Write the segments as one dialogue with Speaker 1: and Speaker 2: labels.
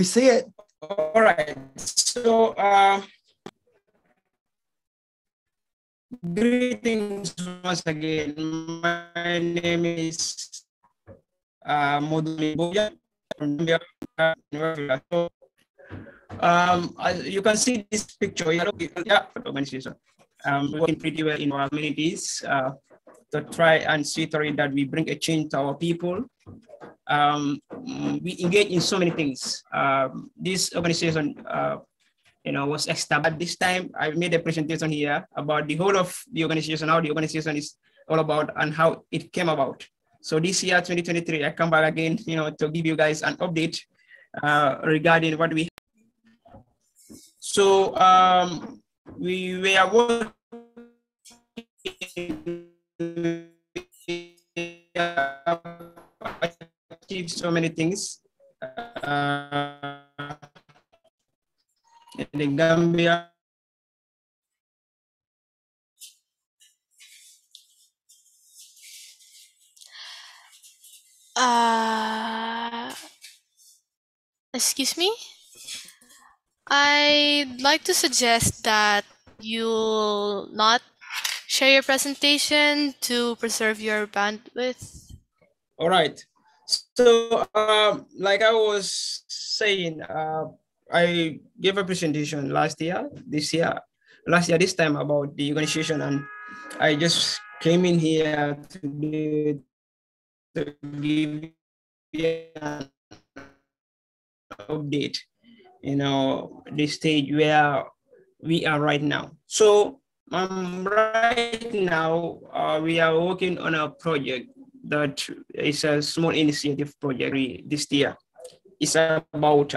Speaker 1: We see it.
Speaker 2: All right. So, greetings once again. My name is Modou Lamin Bojang from Gambia. So, as you can see this picture, organization. Working pretty well in our communities to try and see that we bring a change to our people. We engage in so many things. This organization, was established. At this time, I made a presentation here about the whole of the organization, how the organization is all about and how it came about. So this year, 2023, I come back again, to give you guys an update regarding what we. So we were achieved so many things in the Gambia.
Speaker 3: Excuse me? I'd like to suggest that you not share your presentation to preserve your bandwidth.
Speaker 2: All right. So, like I was saying, I gave a presentation last year, this time about the organization, and I just came in here to give you an update, the stage where we are right now. So right now, we are working on a project that is a small initiative project this year. It's about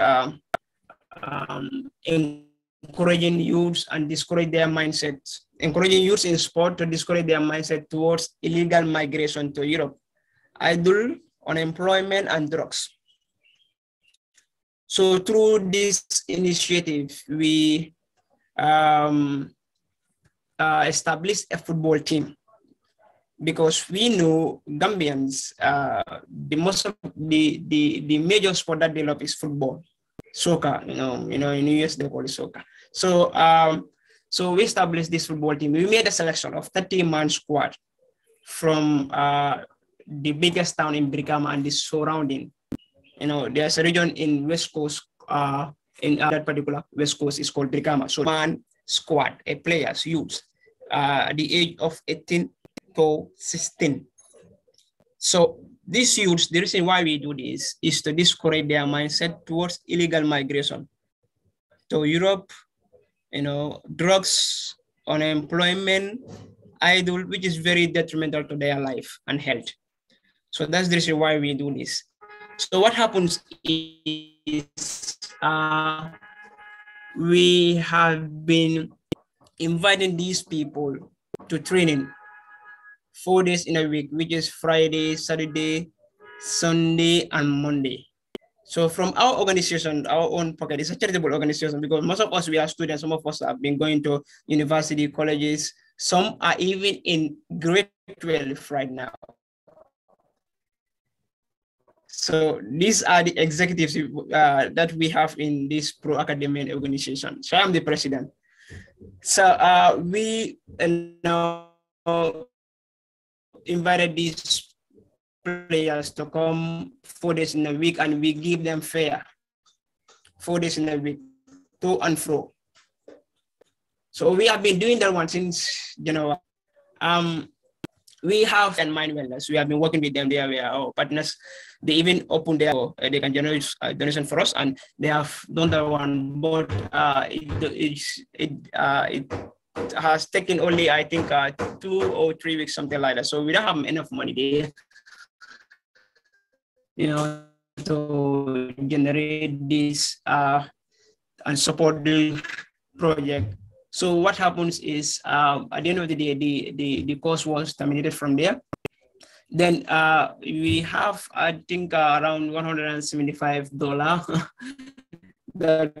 Speaker 2: encouraging youths and discourage their mindsets, encouraging youths in sport to discourage their mindset towards illegal migration to Europe, idle, unemployment, and drugs. So through this initiative, we established a football team because we know Gambians, the major sport that they love is football, soccer. In the US they call it soccer. So so we established this football team. We made a selection of 30-man squad from the biggest town in Brikama and the surrounding. There's a region in West Coast, in that particular West Coast is called Brikama. So man squad, a players, youth, the age of 18 to 16. So these youths, the reason why we do this is to discourage their mindset towards illegal migration to Europe, drugs, unemployment, idle, which is very detrimental to their life and health. So that's the reason why we do this. So what happens is we have been inviting these people to training 4 days in a week, which is Friday, Saturday, Sunday, and Monday. So from our organization, our own pocket, it's a charitable organization because most of us, we are students. Some of us have been going to university, colleges. Some are even in grade 12 right now. So these are the executives that we have in this pro-Academian organization. So I'm the president. So we invited these players to come 4 days in a week, and we give them fare 4 days in a week, to and fro. So we have been doing that one since January. We have and mind wellness. We have been working with them. They are our partners. They even opened their, they can generate a donation for us, and they have done that one. But it has taken only, I think, 2 or 3 weeks, something like that. So we don't have enough money there, to generate this and support the project. So what happens is, at the end of the day, the course was terminated from there. Then we have, I think, around $175 that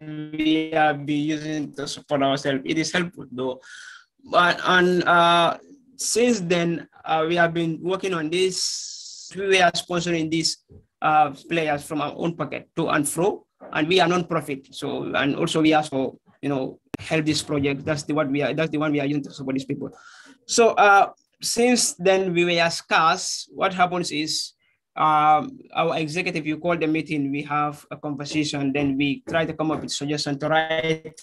Speaker 2: we have been using to support ourselves. It is helpful though. But since then, we have been working on this. We are sponsoring this players from our own pocket to and fro, and we are non-profit. So, and also we ask for, help this project. That's the one we are using to support these people. So since then we were scarce. What happens is our executive, you call the meeting, we have a conversation, then we try to come up with suggestions to write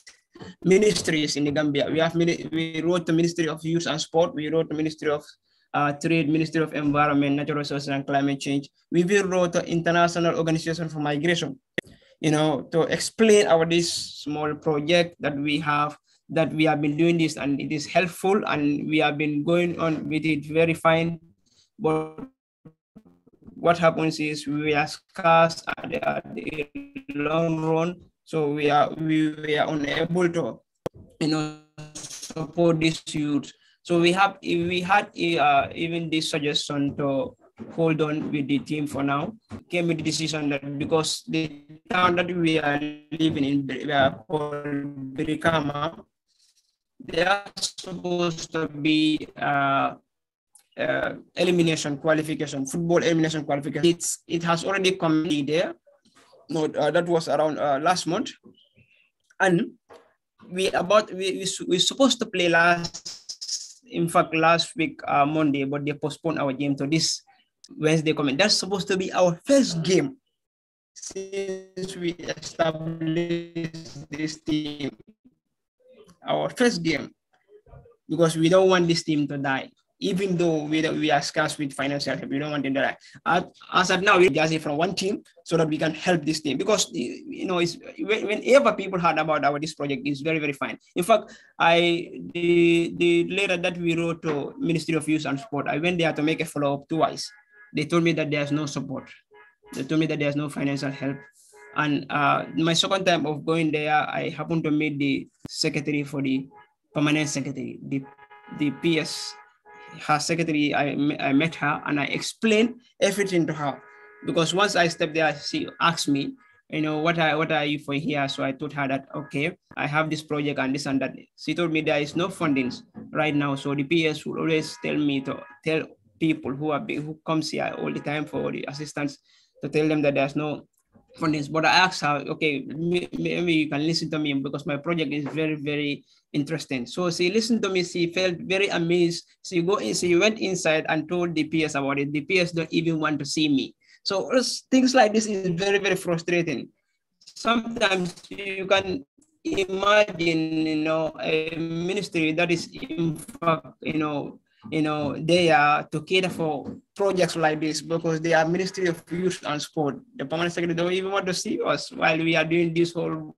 Speaker 2: ministries in the Gambia. We wrote the Ministry of Youth and Sport. We wrote the Ministry of Trade, Ministry of Environment, Natural Resources and Climate Change. We will wrote the International Organization for Migration, to explain this small project that we have been doing this, and it is helpful, and we have been going on with it very fine. But what happens is we are scarce at the long run, so we are unable to, support this youth. So we had even this suggestion to hold on with the team for now. Came with the decision that because the town that we are living in, we are called Birikama, they are supposed to be elimination qualification, football elimination qualification. It has already come there. No, that was around last month, and we're supposed to play last week Monday, but they postponed our game to this Wednesday coming. That's supposed to be our first game since we established this team. Our first game, because we don't want this team to die. Even though we are scarce with financial help, we don't want them to die. As of now, we're just from one team so that we can help this team. Because it's, whenever people heard about this project, it's very, very fine. In fact, the letter that we wrote to Ministry of Youth and Sport, I went there to make a follow-up twice. They told me that there's no support. They told me that there's no financial help. And my second time of going there, I happened to meet the secretary for the permanent secretary, the PS. Her secretary, I met her and I explained everything to her. Because once I stepped there, she asked me, what are you for here? So I told her that, okay, I have this project and this and that. She told me there is no fundings right now. So the PS will always tell me to tell people who comes here all the time for the assistance, to tell them that there's no fundings. But I asked her, okay, maybe you can listen to me because my project is very, very interesting. So she listened to me. She felt very amazed. She went inside and told the PS about it. The PS don't even want to see me. So things like this is very, very frustrating. Sometimes you can imagine, a ministry that is in fact, they are to cater for projects like this, because they are Ministry of Youth and Sport. The permanent secretary don't even want to see us while we are doing this whole,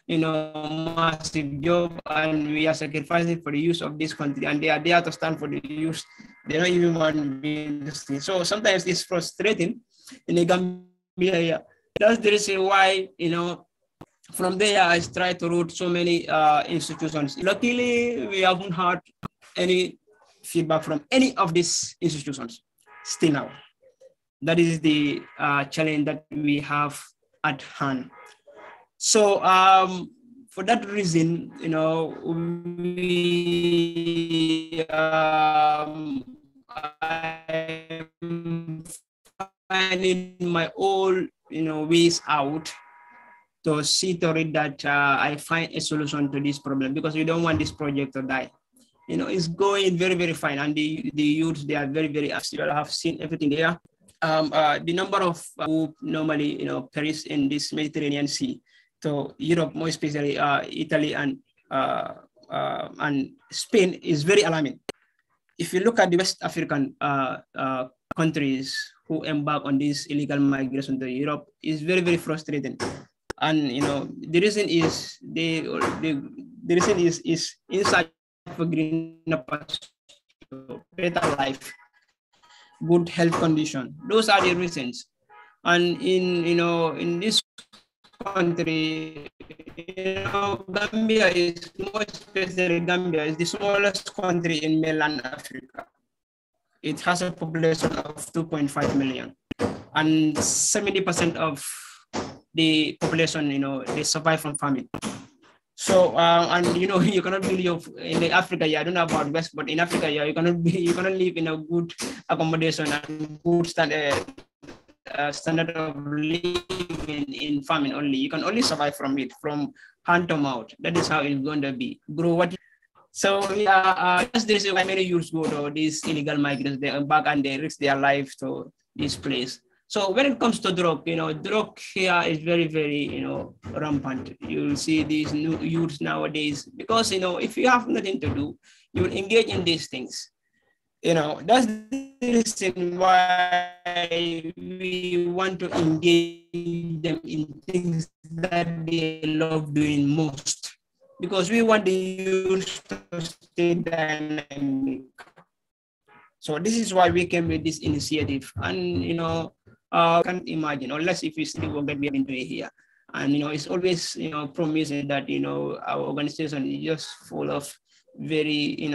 Speaker 2: massive job, and we are sacrificing for the use of this country, and they are there to stand for the youth. They don't even want to be in this thing. So sometimes it's frustrating in the Gambia. That's the reason why, from there I tried to route so many institutions. Luckily, we haven't had any feedback from any of these institutions still now. That is the challenge that we have at hand. So for that reason, I'm finding my own, ways out to see to it that I find a solution to this problem, because we don't want this project to die. It's going very, very fine. And the youth, they are very, very active. I have seen everything there. The number of who normally, perish in this Mediterranean Sea to Europe, more especially Italy and Spain, is very alarming. If you look at the West African countries who embark on this illegal migration to Europe, is very, very frustrating. And the reason is the reason is inside for greener pasture, better life, good health condition. Those are the reasons. And in this country, Gambia is, more especially Gambia is the smallest country in mainland Africa. It has a population of 2.5 million, and 70% of the population, they survive from famine. So, and you cannot live in the Africa. I don't know about West, but in Africa, you cannot live in a good accommodation and good standard standard of living in farming only. You can only survive from it, from hand to mouth. That is how it's going to be. Grow what. So yeah, that's the reason why many youths go to these illegal migrants. They back and they risk their life to this place. So when it comes to drug, drug here is very, very, rampant. You'll see these new youths nowadays because, if you have nothing to do, you will engage in these things. That's the reason why we want to engage them in things that they love doing most, because we want the youth to stay dynamic. So this is why we came with this initiative. And, can't imagine, unless if you see what we have been doing here. And, it's always, promising that, our organization is just full of very,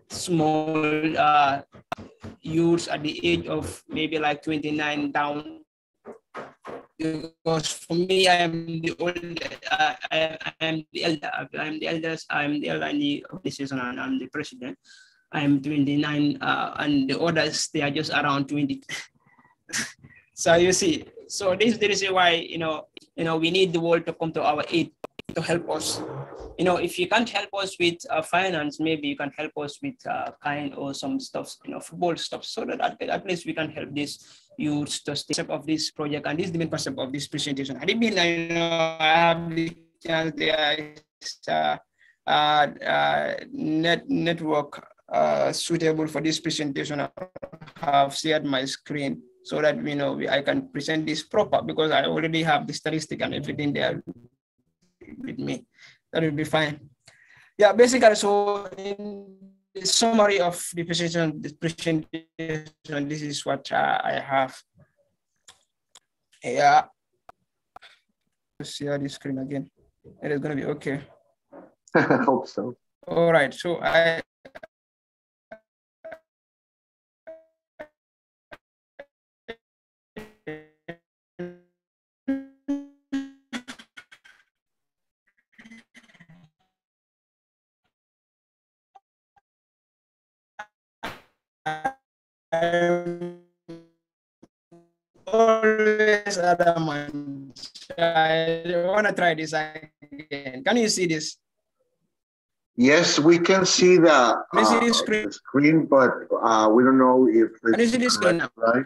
Speaker 2: small youths at the age of maybe like 29 down. Because for me, I am the old, I am the elder. I'm the eldest. I'm the elder in the organization, and I'm the president. I'm 29, and the others, they are just around 20. So you see, so this is the reason why we need the world to come to our aid to help us. If you can't help us with finance, maybe you can help us with kind or some stuff, football stuff, so that at least we can help this youth to stay of this project. And this is the main concept of this presentation. Had it been, I have the chance there network suitable for this presentation, I have shared my screen so that I can present this proper, because I already have the statistic and everything there with me. That will be fine. Yeah, basically, so in the summary of the presentation, this is what I have. Yeah. Let's share the screen again. It is going to be okay.
Speaker 1: I hope so.
Speaker 2: All right. So I always adamant. I want to try this again. Can you see this?
Speaker 1: Yes, we can see the screen, but we don't know if it's correct, right?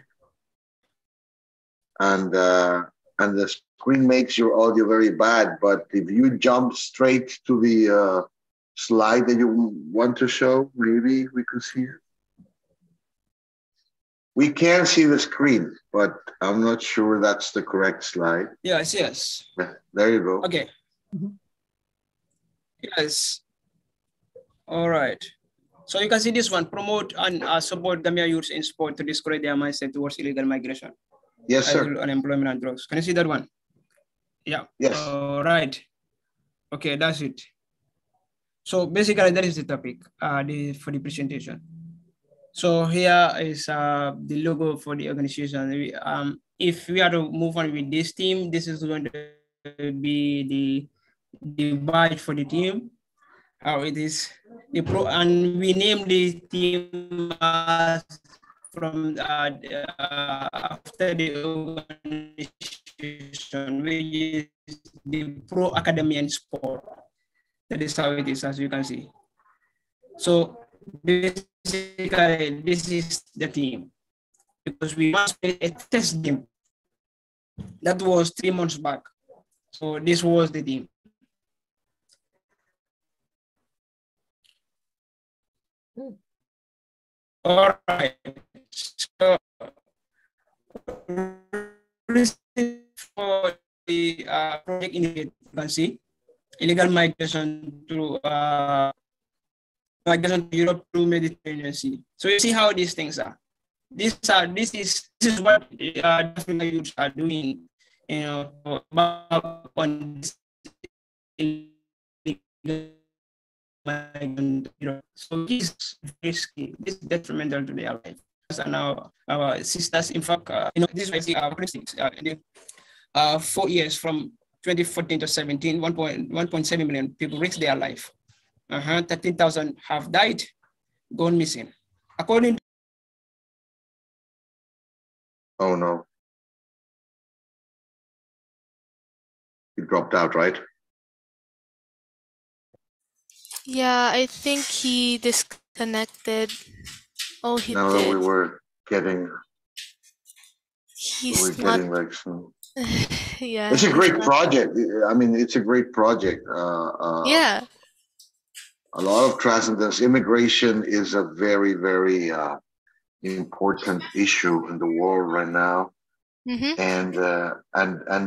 Speaker 1: And the screen makes your audio very bad. But if you jump straight to the slide that you want to show, maybe we can see it. We can see the screen, but I'm not sure that's the correct slide.
Speaker 2: Yes.
Speaker 1: There you go.
Speaker 2: Okay. Yes. All right. So you can see this one: promote and support Gambian youths in sport to discourage their mindset towards illegal migration.
Speaker 1: Yes, sir.
Speaker 2: Unemployment and drugs. Can you see that one? Yeah.
Speaker 1: Yes.
Speaker 2: All right. Okay, that's it. So basically, that is the topic for the presentation. So here is the logo for the organization. If we are to move on with this team, this is going to be the badge for the team. How it is and we name the team from after the organization, which is the Pro Academian sport. That is how it is, as you can see. So basically, this is the team, because we must play a test game. That was 3 months back. So this was the team. All right. So for the project initiative, you can see illegal migration to Europe through Mediterranean Sea. So you see how these things are. This is what African youths are doing, on so this is risky. This is detrimental to their life. And our sisters, in fact, this is in the 4 years from 2014 to 17, 1.7 million people risked their life. 13,000 have died, gone missing. According
Speaker 1: Oh no, he dropped out, right?
Speaker 3: Yeah, I think he disconnected. Oh, he
Speaker 1: Now that
Speaker 3: did.
Speaker 1: getting, we were
Speaker 3: He's not.
Speaker 1: getting like some.
Speaker 3: Yeah,
Speaker 1: It's a
Speaker 3: he's
Speaker 1: great
Speaker 3: not.
Speaker 1: project. I mean, it's a great project.
Speaker 3: Yeah.
Speaker 1: A lot of transcendence. Immigration is a very, very important issue in the world right now,
Speaker 3: Mm-hmm.
Speaker 1: and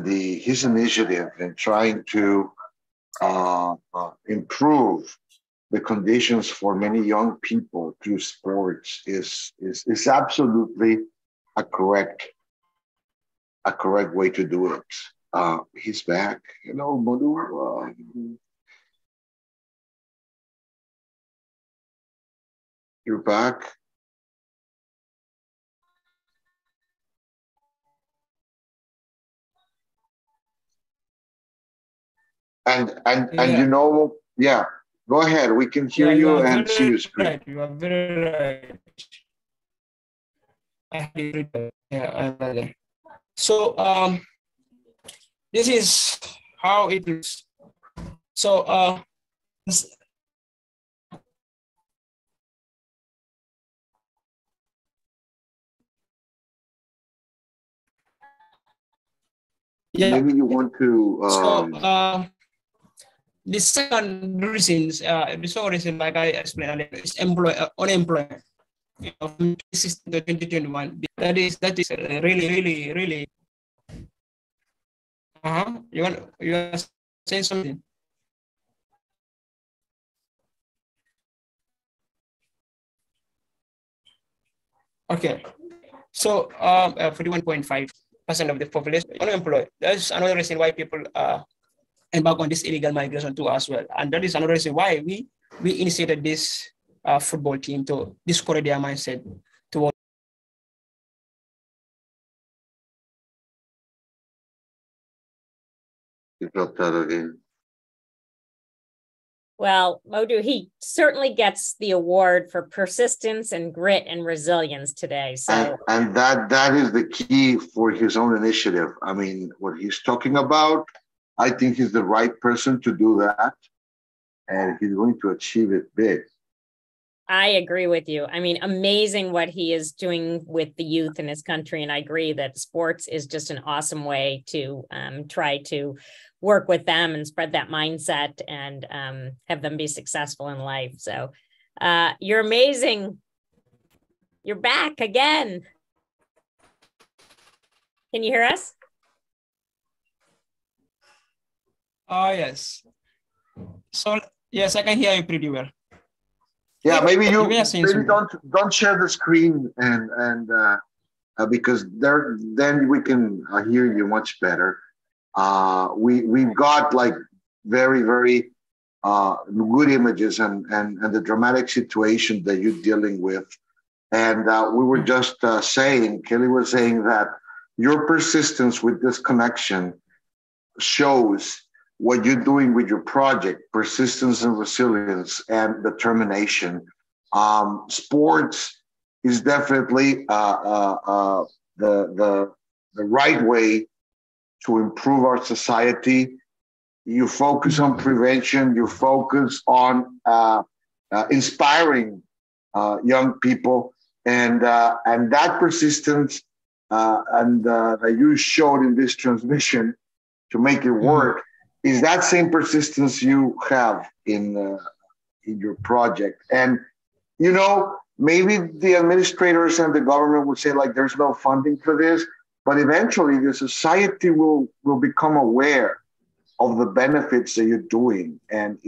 Speaker 1: the his initiative in trying to improve the conditions for many young people through sports is absolutely a correct way to do it. He's back. Hello, Modou. You're back. And
Speaker 2: Yeah,
Speaker 1: yeah. Go ahead. We can hear
Speaker 2: yeah, you
Speaker 1: you
Speaker 2: are
Speaker 1: and see your
Speaker 2: very
Speaker 1: screen.
Speaker 2: right. You are very right. I had it written. Yeah, I read it. So this is how it looks. So yeah.
Speaker 1: Maybe you want to.
Speaker 2: So the second reasons, the second reason, like I explained earlier, is unemployment. You know, from 2016 to 2021, that is really, really, really. You are saying something? Okay. So 41.5% of the population unemployed. That's another reason why people embark on this illegal migration too as well. And that is another reason why we initiated this football team to discourage their mindset towards.
Speaker 1: You dropped out again.
Speaker 4: Well, Modou, he certainly gets the award for persistence and grit and resilience today. So,
Speaker 1: And that is the key for his own initiative. I mean, what he's talking about, I think he's the right person to do that, and he's going to achieve it big.
Speaker 4: I agree with you. I mean, amazing what he is doing with the youth in his country. And I agree that sports is just an awesome way to try to work with them and spread that mindset and have them be successful in life. So you're amazing. You're back again. Can you hear us?
Speaker 2: Oh, yes. So, yes, I can hear you pretty well.
Speaker 1: Yeah, maybe
Speaker 2: maybe
Speaker 1: don't share the screen and because then we can hear you much better. We've got like very, very good images and the dramatic situation that you're dealing with. And we were just saying, Kelly was saying that your persistence with this connection shows what you're doing with your project: persistence and resilience and determination. Sports is definitely the right way to improve our society. You focus on prevention. You focus on inspiring young people, and that persistence that you showed in this transmission to make it work is that same persistence you have in your project. And maybe the administrators and the government would say like there's no funding for this, but eventually the society will become aware of the benefits that you're doing, and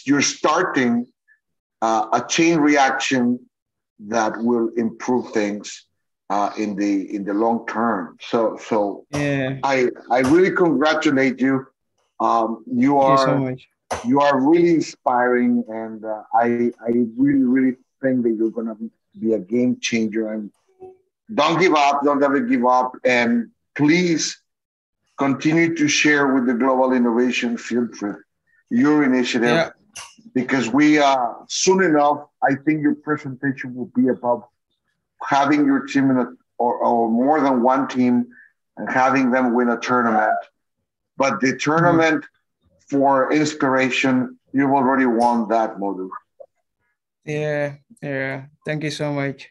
Speaker 1: you're starting a chain reaction that will improve things in the long term. So
Speaker 2: yeah.
Speaker 1: I really congratulate you. You
Speaker 2: Thank you so
Speaker 1: are
Speaker 2: much.
Speaker 1: really inspiring, and I really think that you're gonna be a game changer. And don't give up, don't ever give up, and please continue to share with the Global Innovation Field Trip your initiative.
Speaker 2: Yeah.
Speaker 1: Because we soon enough, I think your presentation will be about having your team or more than one team and having them win a tournament. But the tournament for inspiration, you've already won that, Modou.
Speaker 2: Yeah. Thank you so much.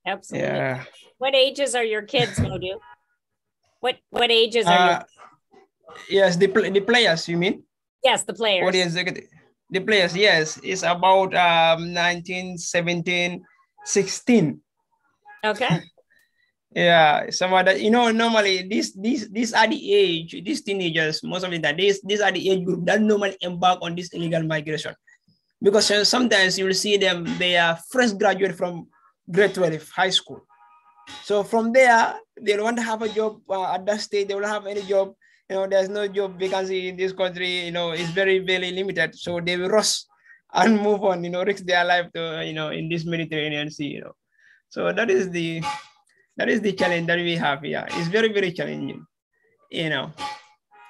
Speaker 4: Absolutely.
Speaker 2: Yeah.
Speaker 4: What ages are your kids, Modou? What ages are your?
Speaker 2: Yes, the players, you mean?
Speaker 4: Yes, the players.
Speaker 2: What is the players? Yes, it's about 19, 17, 16.
Speaker 4: Okay.
Speaker 2: Yeah, some other, normally these are the age, these teenagers, most of the time, these are the age group that normally embark on this illegal migration. Because sometimes you will see them, they are fresh graduate from grade 12 high school. So from there, they don't want to have a job at that stage. They don't have any job. There's no job vacancy in this country. It's very, very limited. So they will rush and move on, risk their life to, in this Mediterranean Sea, So that is the challenge that we have here. It's very, very challenging,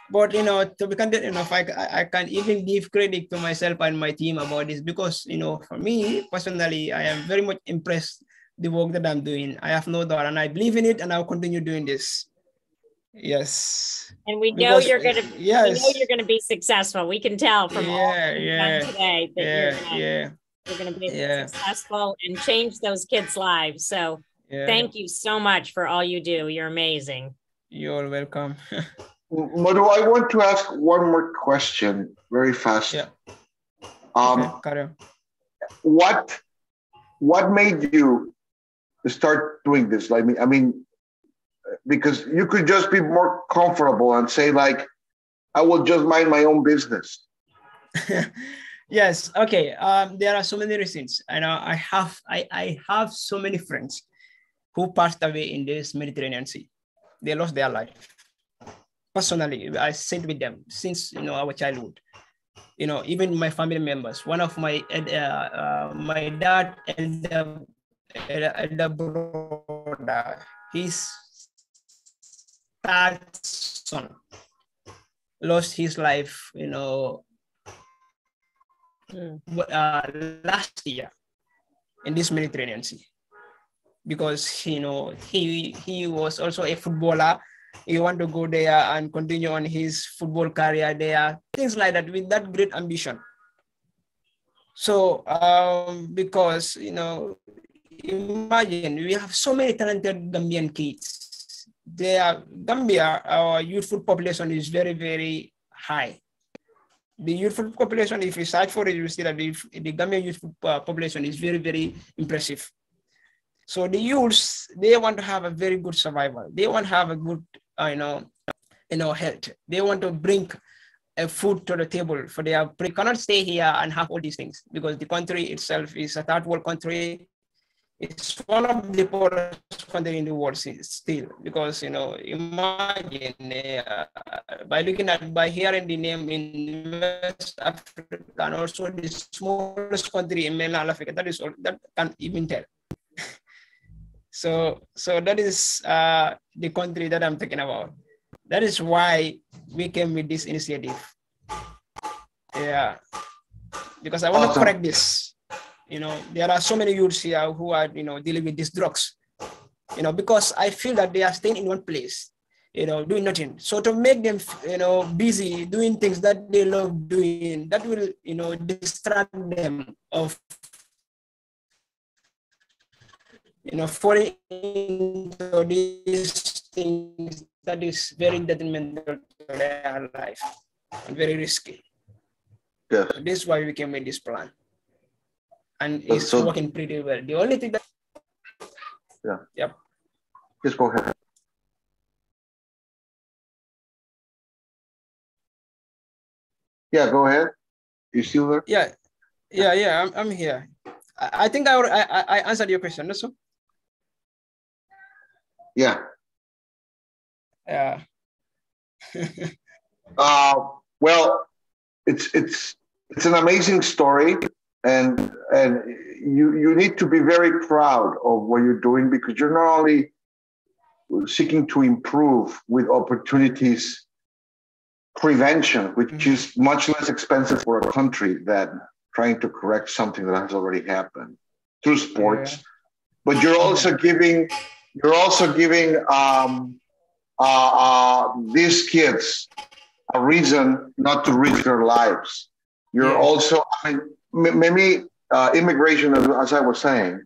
Speaker 2: But, to be candid enough, I can even give credit to myself and my team about this because, for me, personally, I am very much impressed the work that I'm doing. I have no doubt, and I believe in it, and I'll continue doing this. Yes.
Speaker 4: And we know you're gonna.
Speaker 2: Yes.
Speaker 4: We know you're gonna be successful. We can tell from all that you've done today that you're gonna be successful and change those kids' lives. So thank you so much for all you do. You're amazing.
Speaker 2: You're welcome.
Speaker 1: Modou, I want to ask one more question very fast.
Speaker 2: Yeah.
Speaker 1: Okay. What made you start doing this? I mean, because you could just be more comfortable and say like, I will just mind my own business.
Speaker 2: Yes. Okay. There are so many reasons. I have so many friends who passed away in this Mediterranean Sea. They lost their life. Personally, I stayed with them since our childhood. Even my family members. One of my my dad and the brother, his third son lost his life, last year in this Mediterranean Sea because he was also a footballer. He want to go there and continue on his football career there, things like that, with that great ambition. So because imagine we have so many talented Gambian kids. Gambia, our youthful population is very, very high. The youthful population, if you search for it, you see that the Gambian youthful population is very, very impressive. So the youths, they want to have a very good survival. They want to have a good, health. They want to bring food to the table for their. They cannot stay here and have all these things because the country itself is a third world country. It's one of the poorest countries in the world still because, imagine by hearing the name in West Africa and also the smallest country in mainland Africa, that can't even tell. So that is the country that I'm talking about. That is why we came with this initiative. Yeah, because I want to correct this. There are so many youths here who are, dealing with these drugs, because I feel that they are staying in one place, doing nothing. So to make them, busy doing things that they love doing, that will, distract them of, falling into these things that is very detrimental to their life and very risky.
Speaker 1: Yes.
Speaker 2: So this is why we came with this plan. And it's working pretty well. The only thing that...
Speaker 1: Yeah.
Speaker 2: Yep.
Speaker 1: Just go ahead. Yeah, go ahead. You still there?
Speaker 2: Yeah. I'm here. I think I answered your question, also.
Speaker 1: Yeah.
Speaker 2: Yeah.
Speaker 1: Well, it's an amazing story, and you need to be very proud of what you're doing because you're not only seeking to improve with opportunities prevention, which is much less expensive for a country than trying to correct something that has already happened through sports, but you're also giving you're also giving these kids a reason not to risk their lives. You're also, I mean, maybe immigration, as I was saying,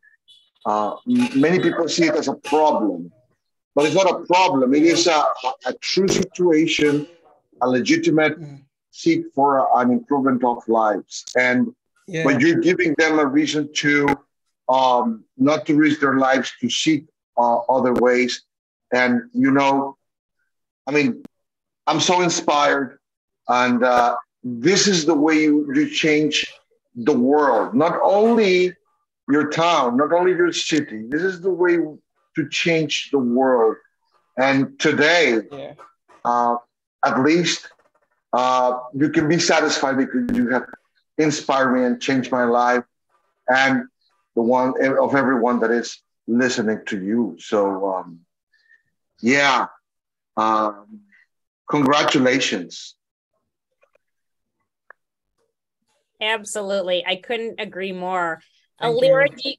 Speaker 1: many people see it as a problem, but it's not a problem. It is a true situation, a legitimate seek for an improvement of lives. And when you're giving them a reason to not to risk their lives, to seek other ways. And, you know, I mean, I'm so inspired. And this is the way you change the world, not only your town, not only your city. This is the way to change the world. And today, at least, you can be satisfied because you have inspired me and changed my life and the one of everyone that is listening to you. So, congratulations.
Speaker 4: Absolutely. I couldn't agree more. Alira, do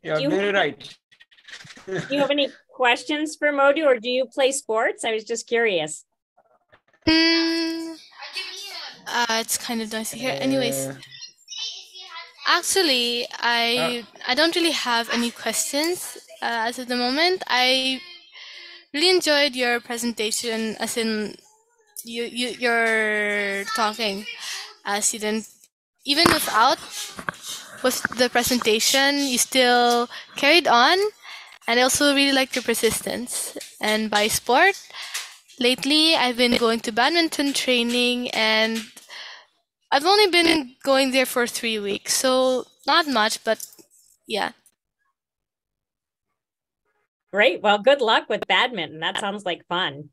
Speaker 4: you have any questions for Modou, or do you play sports? I was just curious.
Speaker 3: It's kind of noisy here. Anyways, actually, I don't really have any questions as of the moment. I really enjoyed your presentation, as in you're talking, as you didn't, even with the presentation, you still carried on. And I also really like your persistence. And by sport, lately I've been going to badminton training, and I've only been going there for 3 weeks, so not much, but yeah.
Speaker 4: Great. Well, good luck with badminton. That sounds like fun.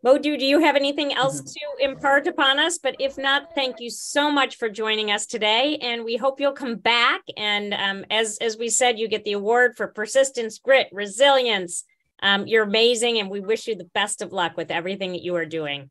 Speaker 4: Modou, do you have anything else to impart upon us? But if not, thank you so much for joining us today. And we hope you'll come back. And as we said, you get the award for persistence, grit, resilience. You're amazing. And we wish you the best of luck with everything that you are doing.